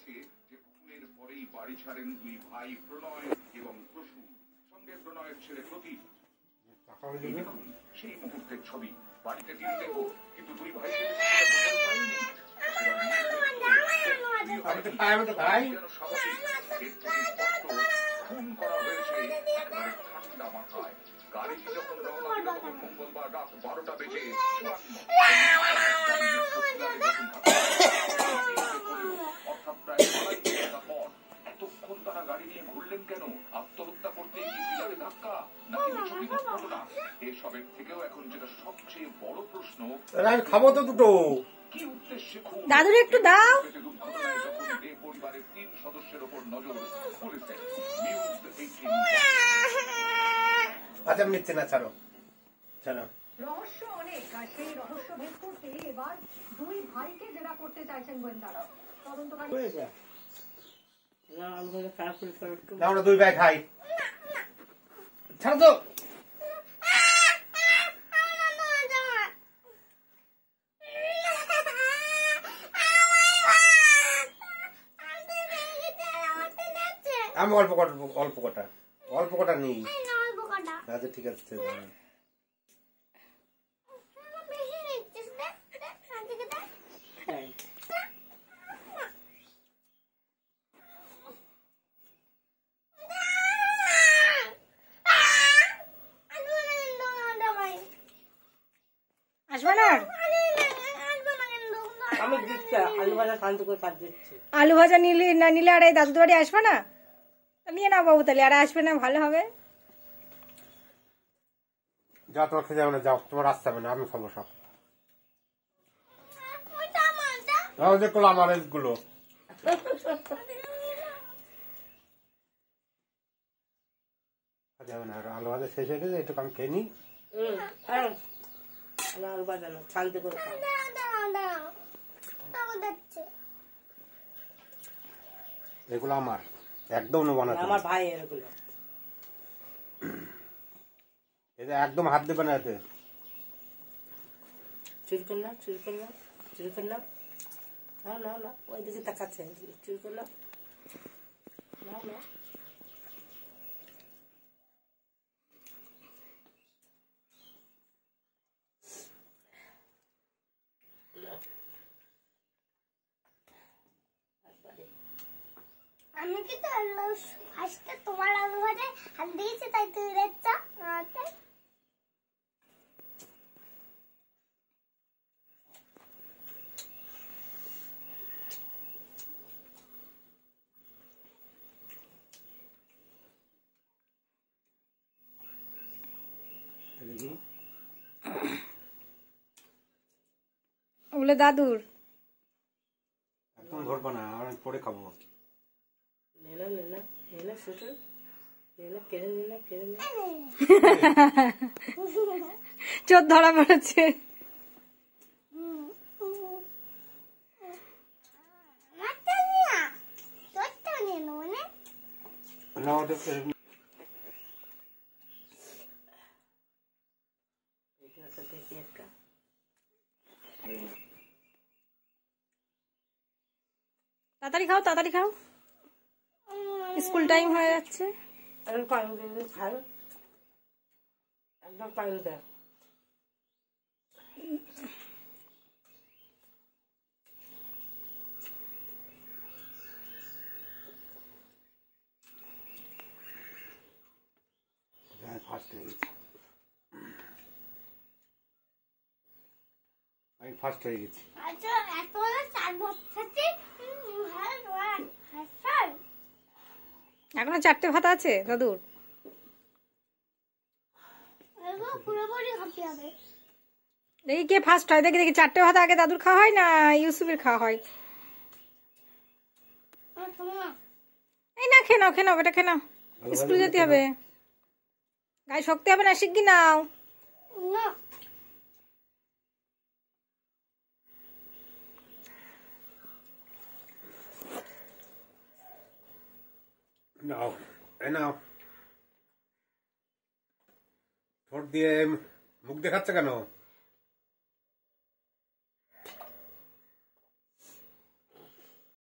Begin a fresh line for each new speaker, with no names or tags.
গেছে যে খুনের পরেই বাড়ি ছাড়েন দুই ভাই প্রণয় এবং প্রসূন, সঙ্গে প্রণয়ের ছেলে প্রদীপ। দেখুন সেই মুহূর্তের ছবি। বাড়িতে টিভি দেখো, কিন্তু দুই ভাই খুন করা হয়েছে একেবারে ঠান্ডা মাথায়। গাড়িটি যখন রওনা দিল তখন মঙ্গলবার রাত 12টা বেজে 54 অর্থাৎ প্রায় 2.5 ঘন্টা পর। এতক্ষণ তারা গাড়ি নিয়ে ঘুরলেন কেন? আত্মহত্যা করতে কি পিলারে ধাক্কা, নাকি ছবি দুর্ঘটনা? এসবের থেকেও এখন যেটা সবচেয়ে বড় প্রশ্ন,
আমি খাবো তো দুটো।
কি উদ্দেশ্যে খুন?
দাদুর একটু দাও।
দুর্ঘটনায় যখন পরিবারের 3 সদস্যের ওপর নজর পুলিশের। নিউজ 18।
আচ্ছা মিথ্যে না, ছাড়ো ছাড়ো।
রহস্য অনেক, আর সেই রহস্য ভেদ করতে এবার দুই ভাইকে জেরা করতে চাইছেন গোয়েন্দারা। তদন্তকারী
আমরা দুই ভাই খাই, ছাড়ো তো। আমি অল্প কটা নেই। আচ্ছা ঠিক আছে।
আসবে না? আলু ভাজা নিলে না নিলে আর এই দাদুর বাড়ি আসবে না? নিয়ে নাও বাবু, তাহলে আর আসবে না, ভালো হবে।
যাও, তোমার খেতে যাবে না, যাও, তোমার আসতে হবে না, আমি খাবো সব। দেখলো আমার এগুলো যাবে না। আলু ভাজা শেষ হয়ে গেছে, একটু আমি খেয়ে নিই।
আলু ভাজা না, শান্তি করে
এগুলো আমার একদম বানাতে,
আমার ভাই এগুলো
এটা একদম হাত দেবে না, এতে
চুরি করলাম না, ওই দিকে তাকাচ্ছে, চুরি করলাম না।
আমি কি তো ফার্স্টে তোমার আলু ভাজা হাত দিয়েছি, তাই তুই রেচ্ছা
ওগুলো দাদুর।
একদম ধরবো না, আমি পরে খাবো।
চোর ধরা পড়েছে। তাড়াতাড়ি খাও, স্কুল টাইম হয়ে যাচ্ছে।
একদম পানি দেয়।
আমি ফার্স্ট হয়ে গেছি।
এখনো 4টে ভাত আছে দাদুর। দেখি কে ফার্স্ট হয়, দেখি 4টে ভাত আগে দাদুর খাওয়া হয় না ইউসুফের খাওয়া হয়। এই না, খেয়ে নাও, এটা খেয়ে নাও, স্কুলে যেতে হবে, গায়ে শক্তি হবে না, শিগগির নাও।
নাও, ঠোঁট দিয়ে মুখ দেখাচ্ছে কেন?